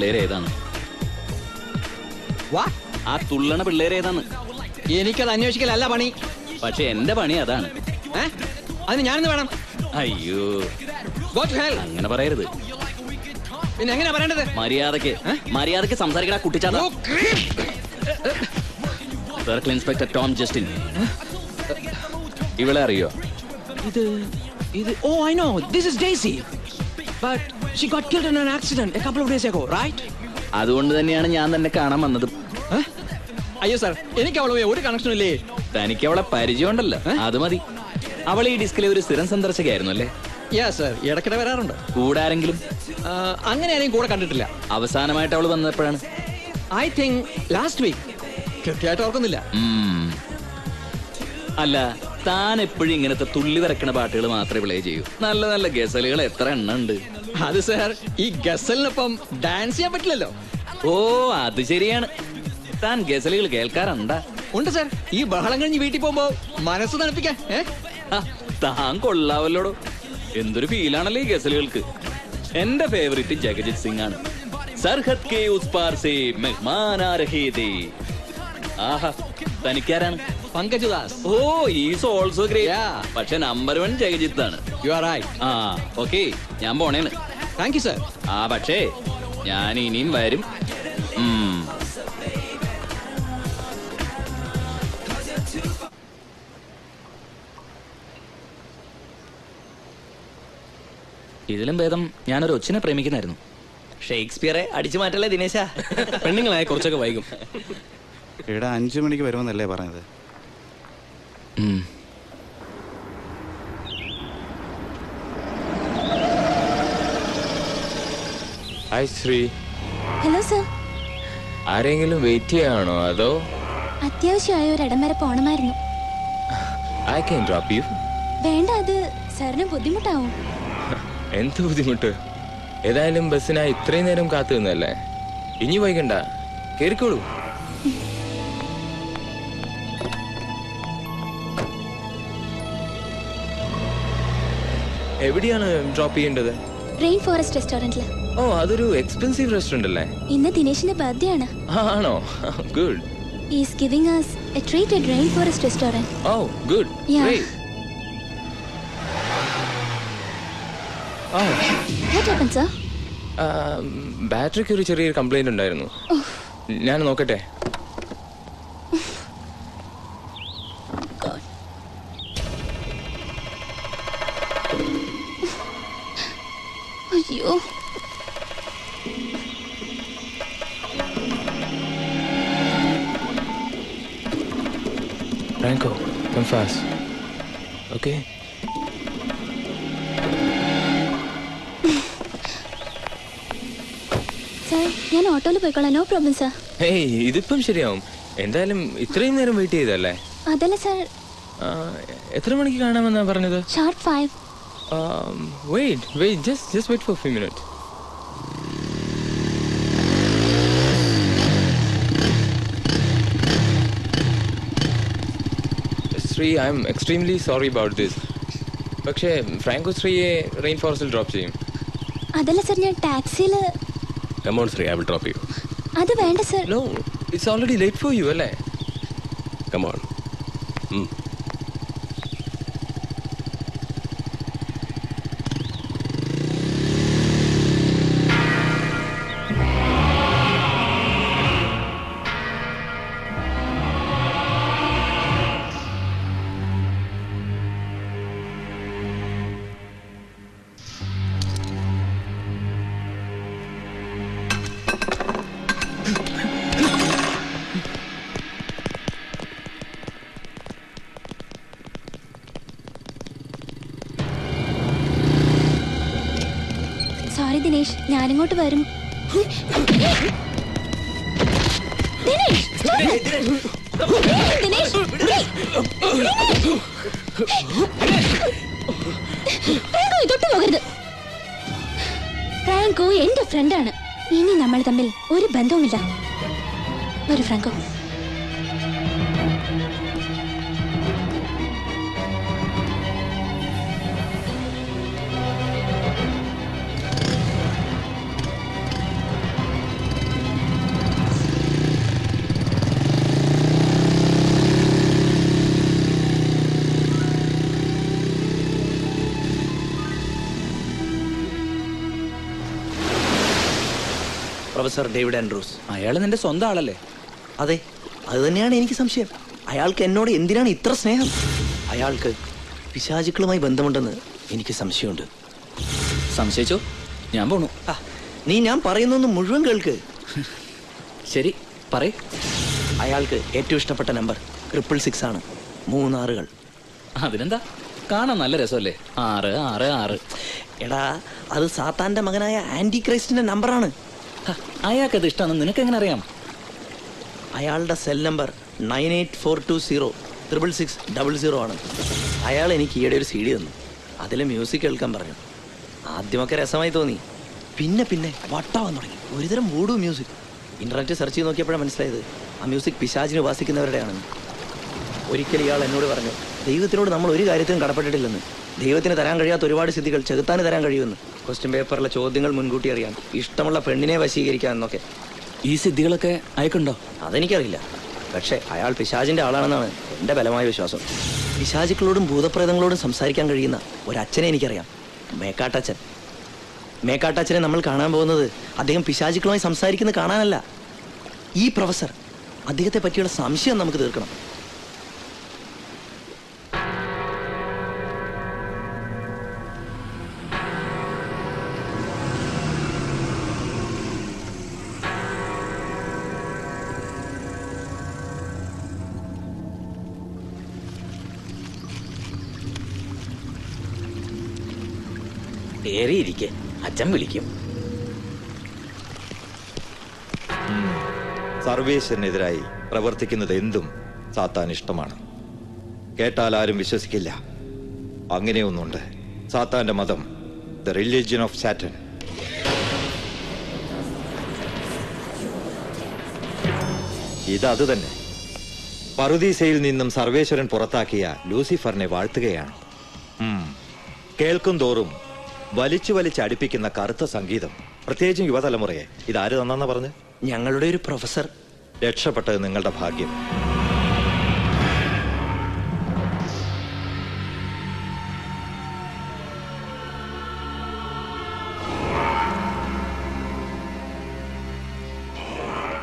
പിള്ളേരേതാണ്? ആ തുള്ളണ പിള്ളേരേതാണ്? എനിക്കത് അന്വേഷിക്കലല്ല പണി. പക്ഷെ എന്റെ പണി അതാണ്. അതിന് ഞാനെന്ന് വേണം? അയ്യോ, അങ്ങനെ പറയരുത്. പിന്നെ എങ്ങനെയാ പറയേണ്ടത്? മര്യാദക്ക് സംസാരിക്കടാ കുട്ടിച്ചാത്ത. Circle inspector Tom Justin. ഇവളെ അറിയോ? Oh, I know. This is Daisy. But she got killed in an accident a couple of days ago, right? അതുകൊണ്ട് തന്നെയാണ് ഞാൻ തന്നെ കാണാൻ വന്നത്. അയ്യോ സാർ, എനിക്ക് അവളുമായി ഒരു കണക്ഷനും ഇല്ലേ. തനിക്ക് അവളെ പരിചയമുണ്ടല്ലോ, അത് മതി. അവൾ ഈ ഡിസ്കിലെ ഒരു സ്ഥിരം സന്ദർശകയായിരുന്നു അല്ലേ? സർ, ഇടയ്ക്കിടെ വരാറുണ്ട്. കൂടെ ആരെങ്കിലും? അങ്ങനെ ആരെയും കൂടെ കണ്ടിട്ടില്ല. അവസാനമായിട്ട് അവൾ വന്നപ്പോഴാണ്? I think last week. കൃത്യമായിട്ട് ഓർക്കുന്നില്ല. അല്ല, താൻ എപ്പോഴും ഇങ്ങനത്തെ തുള്ളി വരക്കണ പാട്ടുകൾ മാത്രമേ പ്ലേ ചെയ്യൂ? നല്ല നല്ല ഗസലുകൾ എത്ര എണ്ണം ഉണ്ട്. അത് സാർ, ഈ ഗസലിനൊപ്പം ഡാൻസ് ചെയ്യാൻ പറ്റില്ലല്ലോ. ഓ, അത് ശരിയാണ്. താൻ ഗസലുകൾ കേൾക്കാറുണ്ടാ? ഉണ്ട് സാർ. ഈ ബഹളം കഴിഞ്ഞ് വീട്ടിൽ പോകുമ്പോ മനസ്സ് തണുപ്പിക്കാൻ. താൻ കൊള്ളാവല്ലോടോ. എന്തൊരു ഫീലാണല്ലോ ഈ ഗസലുകൾക്ക്. എന്റെ ഫേവറേറ്റ് ജഗജിത് സിംഗ് ആണ്. സർഹദ് കെ ഉസ് പാർ സേ മെഹ്മാൻ ആ രഹേ ഥേ. ആഹാ, തനിക്കാരാണ്? പങ്കജ് ദാസ്. ഓ, ഈസ് ഓൾസോ ഗ്രേറ്റ്. പക്ഷെ നമ്പർ 1 ജഗജിത്ത് ആണ്. You are right. ഓക്കെ, ഞാൻ പോണേന്ന്. Thank you sir. പക്ഷേ ഞാൻ ഇനിയും വരും. ഇതിലും ഭേദം ഞാനൊരു ഒച്ചിനെ പ്രേമിക്കുന്നായിരുന്നു. ഷേക്സ്പിയറെ അടിച്ചു മാറ്റല്ലേ ദിനേശ? പെണ്ണുങ്ങളായ കുറച്ചൊക്കെ വൈകും. ഇവിടെ 5 മണിക്ക് വരുമെന്നല്ലേ പറഞ്ഞത്? ഹായ് ശ്രീ. Hello sir. ആരെങ്കിലും വെയിറ്റ് ചെയ്യാണോ അതോ? അത്യാവശ്യമായ ഒരിടം വരെ പോണമായിരുന്നു. I can drop you. വേണ്ട, അത് സാറിന് ബുദ്ധിമുട്ടാവും. എന്ത് ബുദ്ധിമുട്ട്? ഏതായാലും ബസ്സിനായി ഇത്രയും നേരം കാത്തു നിന്നല്ലേ. ഇനി വൈകണ്ട, കേറിക്കോളൂ. എവിടെയാണ് ഡ്രോപ്പ് ചെയ്യേണ്ടത്? Rain forest റെസ്റ്റോറന്റില്. ഓ, അതൊരു എക്സ്പെൻസീവ് റെസ്റ്റോറന്റ് അല്ലേ? ഇന്ന് ദിനേശിന്റെ ബർത്ത്ഡേ ആണ്. ആണോ? Good. He is giving us a treat at Rain Forest restaurant. Oh, good. Yeah. Great. Oh. What happened, sir? ബാറ്ററിക്ക് ഒരു ചെറിയൊരു കംപ്ലൈന്റ് ഉണ്ടായിരുന്നു. ഞാൻ നോക്കട്ടെ. അയ്യോ. Franco, come fast. Okay? Sir, ഞാൻ ഓട്ടോയിൽ പോയിക്കോളാം. No problem sir. ഹേയ്, ഇതിപ്പം ശരിയാവും. എന്തായാലും ഇത്രയും നേരം വെയിറ്റ് ചെയ്തല്ലേ? അതല്ല സർ. എത്ര മണിക്ക് കാണാമെന്നാ പറഞ്ഞത്? Sharp 5. Wait, just wait for a few minutes. Shri, I am extremely sorry about this. പക്ഷേ ഫ്രാങ്കോ ശ്രീയെ റെയിൻ ഫോറസ്റ്റിൽ ഡ്രോപ്പ് ചെയ്യും. അതല്ല സർ, ഞാൻ ടാക്സിയിൽ. Come on, Sri, I will drop you. അത് വേണ്ട sir. No, it's already late for you, അല്ലേ? Come on. Sorry Dinesh, ഞാനിങ്ങോട്ട് വരും. Dinesh, Dinesh, Franco ഇതൊട്ട് പോകരുത്. Franco എന്റെ ഫ്രണ്ടാണ്. ഇനി നമ്മൾ തമ്മിൽ ഒരു ബന്ധവുമില്ല. വരൂ ഫ്രാങ്കോ. Professor David Andrews. അയാൾ നിന്റെ സ്വന്തം ആളല്ലേ? അതെ, അത് തന്നെയാണ് എനിക്ക് സംശയം. അയാൾക്ക് എന്നോട് എന്തിനാണ് ഇത്ര സ്നേഹം? അയാൾക്ക് പിശാചുക്കളുമായി ബന്ധമുണ്ടെന്ന് എനിക്ക് സംശയമുണ്ട്. സംശയിച്ചോ? ഞാൻ പോണു. നീ ഞാൻ പറയുന്നൊന്ന് മുഴുവൻ കേൾക്ക്. ശരി, പറയ്. അയാൾക്ക് ഏറ്റവും ഇഷ്ടപ്പെട്ട നമ്പർ 666 ആണ്. 3 6. അതിനെന്താ, കാണാൻ നല്ല രസമല്ലേ? 6 6 6. എടാ, അത് സാത്താന്റെ മകനായ ആന്റി ക്രൈസ്റ്റിന്റെ നമ്പറാണ്. അയാൾക്കത് ഇഷ്ടമാണെന്ന് നിനക്ക് എങ്ങനെ അറിയാം? അയാളുടെ സെൽ നമ്പർ 9842066600 ആണ്. അയാൾ എനിക്ക് ഈയിടെ ഒരു CD തന്നു. അതിൽ മ്യൂസിക് കേൾക്കാൻ പറഞ്ഞു. ആദ്യമൊക്കെ രസമായി തോന്നി, പിന്നെ പിന്നെ വട്ടാവാൻ തുടങ്ങി. ഒരുതരം വൂഡു മ്യൂസിക്. ഇന്റർനെറ്റ് സെർച്ച് ചെയ്ത് നോക്കിയപ്പോഴാണ് മനസ്സിലായത് ആ മ്യൂസിക് പിശാചിനെ ഉപാസിക്കുന്നവരുടെയാണെന്ന്. ഒരിക്കൽ ഇയാൾ എന്നോട് പറഞ്ഞു, ദൈവത്തിനോട് നമ്മൾ ഒരു കാര്യത്തിനും കടപ്പെട്ടിട്ടില്ലെന്ന്. ദൈവത്തിന് തരാൻ കഴിയാത്ത ഒരുപാട് സിദ്ധികൾ ചെകുത്താന് തരാൻ കഴിയുമെന്ന്. ക്വസ്റ്റ്യൻ പേപ്പറിലെ ചോദ്യങ്ങൾ മുൻകൂട്ടി അറിയാൻ, ഇഷ്ടമുള്ള പെണ്ണിനെ വശീകരിക്കാൻ എന്നൊക്കെ. ഈ സിദ്ധികളൊക്കെ അയക്കുണ്ടോ? അതെനിക്കറിയില്ല. പക്ഷേ അയാൾ പിശാചിന്റെ ആളാണെന്നാണ് എൻ്റെ ബലമായ വിശ്വാസം. പിശാചുക്കളോടും ഭൂതപ്രേതങ്ങളോടും സംസാരിക്കാൻ കഴിയുന്ന ഒരച്ഛനെ എനിക്കറിയാം, മേക്കാട്ടച്ഛൻ. മേക്കാട്ടച്ഛനെ നമ്മൾ കാണാൻ പോകുന്നത് അദ്ദേഹം പിശാചുക്കളുമായി സംസാരിക്കുന്നത് കാണാനല്ല. ഈ പ്രൊഫസർ, അദ്ദേഹത്തെ പറ്റിയുള്ള സംശയം നമുക്ക് തീർക്കണം. ഏറിയിരിക്കെ, അച്ഛൻ വിളിക്കും. സർവേശ്വരനെതിരായി പ്രവർത്തിക്കുന്നത് എന്തും സാത്താൻ ഇഷ്ടമാണ്. കേട്ടാൽ ആരും വിശ്വസിക്കില്ല. അങ്ങനെയൊന്നുണ്ട്. സാത്താന്റെ മതം, ദ റിലിജിയൻ ഓഫ് സാറ്റൻ. ഇത് തന്നെ. പറുദീസയിൽ നിന്നും സർവേശ്വരൻ പുറത്താക്കിയ ലൂസിഫറിനെ വാഴ്ത്തുകയാണ്. കേൾക്കും തോറും വലിച്ചു അടുപ്പിക്കുന്ന കറുത്ത സംഗീതം. പ്രത്യേകിച്ചും യുവതലമുറയെ. ഇതാര് തന്നെന്ന് പറഞ്ഞ്? ഞങ്ങളുടെ ഒരു പ്രൊഫസർ. രക്ഷപ്പെട്ടത് നിങ്ങളുടെ ഭാഗ്യം.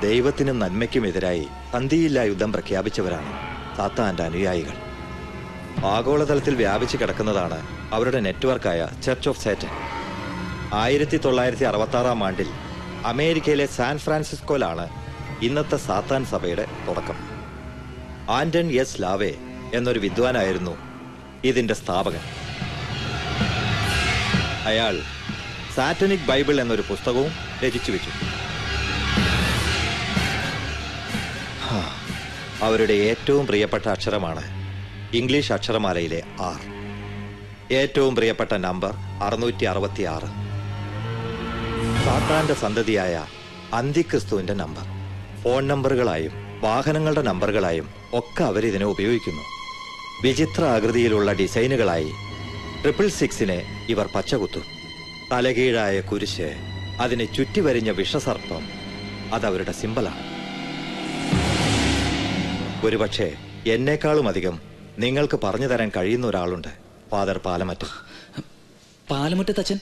ദൈവത്തിനും നന്മയ്ക്കുമെതിരായി സന്ധിയില്ലാ യുദ്ധം പ്രഖ്യാപിച്ചവരാണ് സാത്താന്റെ അനുയായികൾ. ആഗോളതലത്തിൽ വ്യാപിച്ചു കിടക്കുന്നതാണ് അവരുടെ നെറ്റ്വർക്കായ ചർച്ച് ഓഫ് സാറ്റൻ. 1966 ആണ്ടിൽ അമേരിക്കയിലെ സാൻ ഫ്രാൻസിസ്കോയിലാണ് ഇന്നത്തെ സാത്താൻ സഭയുടെ തുടക്കം. ആന്റൺ എസ് ലാവേ എന്നൊരു വിദ്വാനായിരുന്നു ഇതിന്റെ സ്ഥാപകൻ. അയാൾ സാറ്റനിക് ബൈബിൾ എന്നൊരു പുസ്തകവും രചിച്ചു വെച്ചു. അവരുടെ ഏറ്റവും പ്രിയപ്പെട്ട അക്ഷരമാണ് ഇംഗ്ലീഷ് അക്ഷരമാലയിലെ R. ഏറ്റവും പ്രിയപ്പെട്ട നമ്പർ 666. സാത്താന്റെ സന്തതിയായ അന്തിക്രിസ്തുവിന്റെ നമ്പർ. ഫോൺ നമ്പറുകളായും വാഹനങ്ങളുടെ നമ്പറുകളായും ഒക്കെ അവരിതിനെ ഉപയോഗിക്കുന്നു. വിചിത്ര ആകൃതിയിലുള്ള ഡിസൈനുകളായി 666-നെ ഇവർ പച്ചകുത്തും. തലകീഴായ കുരിശ്, അതിനെ ചുറ്റിവരിഞ്ഞ വിഷസർപ്പം, അതവരുടെ സിമ്പലാണ്. ഒരുപക്ഷെ എന്നേക്കാളും അധികം നിങ്ങൾക്ക് പറഞ്ഞു തരാൻ കഴിയുന്ന ഒരാളുണ്ട്, ഫാദർ പാലമറ്റ. പാലമറ്റത്തച്ഛൻ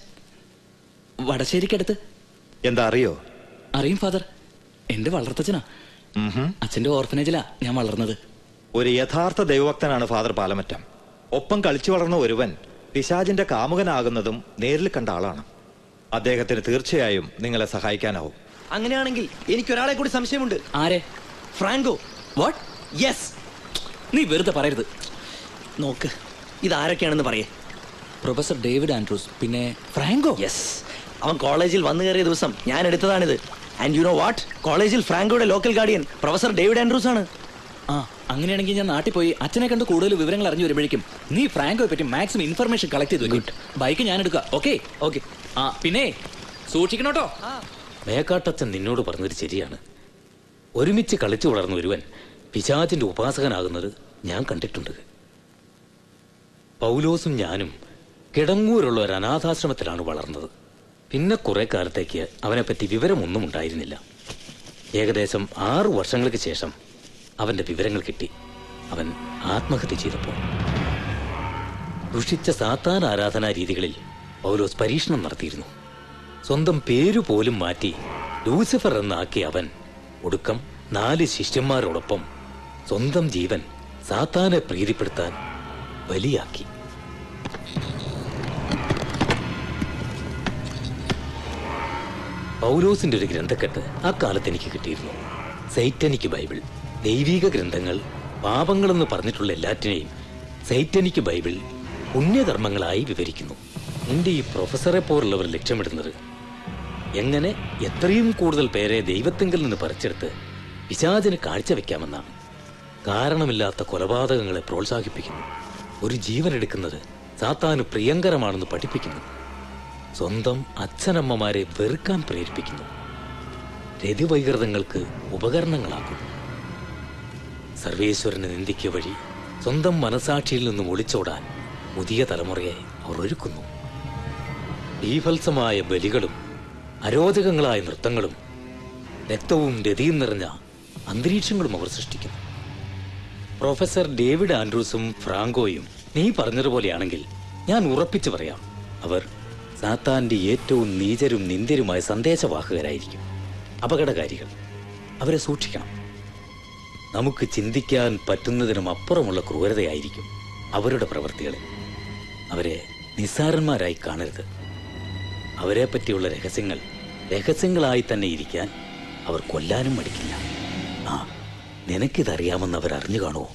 വടശ്ശേരിക്കടുത്ത്. എന്താ അറിയോ? അറിയും ഫാദർ, എന്റെ വളർത്തച്ഛനാ. അച്ഛന്റെ ഓർഫനേജിലാ ഞാൻ വളർന്നത്. ഒരു യഥാർത്ഥ ദൈവഭക്തനാണ് ഫാദർ പാലമറ്റം. ഒപ്പം കളിച്ചു വളർന്ന ഒരുവൻ പിശാചിന്റെ കാമുകനാകുന്നതും നേരിൽ കണ്ട ആളാണ്. അദ്ദേഹത്തിന് തീർച്ചയായും നിങ്ങളെ സഹായിക്കാനാവും. അങ്ങനെയാണെങ്കിൽ എനിക്കൊരാളെ കൂടി സംശയമുണ്ട്. ആരെ? ഫ്രാങ്കോ. വാട്ട്? യെസ്. നീ വെറുതെ പറയരുത്. നോക്ക്, ഇതാരൊക്കെയാണെന്ന് പറയേ. പ്രൊഫസർ ഡേവിഡ് ആൻഡ്രൂസ്, പിന്നെ ഫ്രാങ്കോ. യെസ്, അവൻ കോളേജിൽ വന്നു കയറിയ ദിവസം ഞാൻ എടുത്തതാണിത്. And you know what? കോളേജിൽ ഫ്രാങ്കോയുടെ local guardian professor David Andrews ആണ്. അങ്ങനെയാണെങ്കിൽ ഞാൻ നാട്ടിൽ പോയി അച്ഛനെ കണ്ട് കൂടുതൽ വിവരങ്ങൾ അറിഞ്ഞു വരുമ്പോഴേക്കും നീ ഫ്രാങ്കോയെ പറ്റി മാക്സിമം ഇൻഫർമേഷൻ കളക്ട് ചെയ്തു വെക്കും. ബൈക്ക് ഞാൻ എടുക്കാം. Okay okay. പിന്നെ സൂക്ഷിക്കണോട്ടോ. മേക്കാട്ടച്ഛൻ നിന്നോട് പറഞ്ഞത് ശരിയാണ്. ഒരുമിച്ച് കളിച്ചു വളർന്ന ഒരുവൻ പിശാചിന്റെ ഉപാസകനാകുന്നത് ഞാൻ കണ്ടിട്ടുണ്ട്. പൗലോസും ഞാനും കിടങ്ങൂരുള്ള ഒരു അനാഥാശ്രമത്തിലാണ് വളർന്നത്. പിന്നെ കുറെ കാലത്തേക്ക് അവനെപ്പറ്റി വിവരമൊന്നും ഉണ്ടായിരുന്നില്ല. ഏകദേശം 6 വർഷങ്ങൾക്ക് ശേഷം അവന്റെ വിവരങ്ങൾ കിട്ടി. അവൻ ആത്മഹത്യ ചെയ്തപ്പോൾ ദുഷിച്ച സാത്താൻ ആരാധനാ രീതികളിൽ പൗലോസ് പരീക്ഷണം നടത്തിയിരുന്നു. സ്വന്തം പേരു പോലും മാറ്റി ലൂസിഫർ എന്നാക്കിയ അവൻ ഒടുക്കം 4 ശിഷ്യന്മാരോടൊപ്പം സ്വന്തം ജീവൻ സാത്താനെ പ്രീതിപ്പെടുത്താൻ ബലിയാക്കി. പൗലോസിന്റെ ഒരു ഗ്രന്ഥക്കെട്ട് അക്കാലത്ത് എനിക്ക് കിട്ടിയിരുന്നു. Satanic Bible. ദൈവിക ഗ്രന്ഥങ്ങൾ പാപങ്ങളെന്ന് പറഞ്ഞിട്ടുള്ള എല്ലാറ്റിനെയും സൈറ്റനിക് ബൈബിൾ പുണ്യകർമ്മങ്ങളായി വിവരിക്കുന്നു. എന്റെ ഈ പ്രൊഫസറെ പോലുള്ളവർ ലക്ഷ്യമിടുന്നത് എങ്ങനെ എത്രയും കൂടുതൽ പേരെ ദൈവത്തിങ്കിൽ നിന്ന് പറിച്ചെടുത്ത് പിശാചിന് കാഴ്ചവെക്കാമെന്നാണ്. കാരണമില്ലാത്ത കൊലപാതകങ്ങളെ പ്രോത്സാഹിപ്പിക്കുന്നു. ഒരു ജീവൻ എടുക്കുന്നത് സാത്താന് പ്രിയങ്കരമാണെന്ന് പഠിപ്പിക്കുന്നു. സ്വന്തം അച്ഛനമ്മമാരെ വെറുക്കാൻ പ്രേരിപ്പിക്കുന്നു. രതിവൈകൃതങ്ങൾക്ക് ഉപകരണങ്ങളാക്കുന്നു. സർവേശ്വരനെ നിന്ദിക്കുക വഴി സ്വന്തം മനസാക്ഷിയിൽ നിന്നും ഒളിച്ചോടാൻ പുതിയ തലമുറയെ അവർ ഒരുക്കുന്നു. ബീഭത്സമായ ബലികളും അരോചകങ്ങളായ നൃത്തങ്ങളും രക്തവും രതിയും നിറഞ്ഞ അന്തരീക്ഷങ്ങളും അവർ സൃഷ്ടിക്കുന്നു. പ്രൊഫസർ ഡേവിഡ് ആൻഡ്രൂസും ഫ്രാങ്കോയും നീ പറഞ്ഞതുപോലെയാണെങ്കിൽ ഞാൻ ഉറപ്പിച്ചു പറയാം, അവർ സാത്താന്റെ ഏറ്റവും നീചരും നിന്ദ്യരുമായ സന്ദേശവാഹകരായിരിക്കും. അപകടകാരികൾ. അവരെ സൂക്ഷിക്കണം. നമുക്ക് ചിന്തിക്കാൻ പറ്റുന്നതിനും അപ്പുറമുള്ള ക്രൂരതയായിരിക്കും അവരുടെ പ്രവൃത്തികളിൽ. അവരെ നിസ്സാരന്മാരായി കാണരുത്. അവരെ പറ്റിയുള്ള രഹസ്യങ്ങൾ രഹസ്യങ്ങളായി തന്നെ ഇരിക്കാൻ അവർ കൊല്ലാനും മടിക്കില്ല. നിനക്കിതറിയാമെന്ന് അവർ അറിഞ്ഞു കാണുമോ?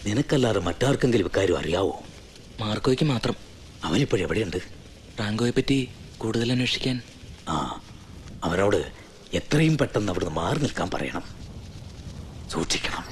നിനക്കല്ലാതെ മറ്റാർക്കെങ്കിലും ഇക്കാര്യം അറിയാവോ? മാർക്കോയ്ക്ക് മാത്രം. അവനിപ്പോഴെവിടെയുണ്ട്? ഫ്രാങ്കോയെ പറ്റി കൂടുതൽ അന്വേഷിക്കാൻ. അവനോട് എത്രയും പെട്ടെന്ന് അവിടുന്ന് മാറി നിൽക്കാൻ പറയണം. സൂക്ഷിക്കണം.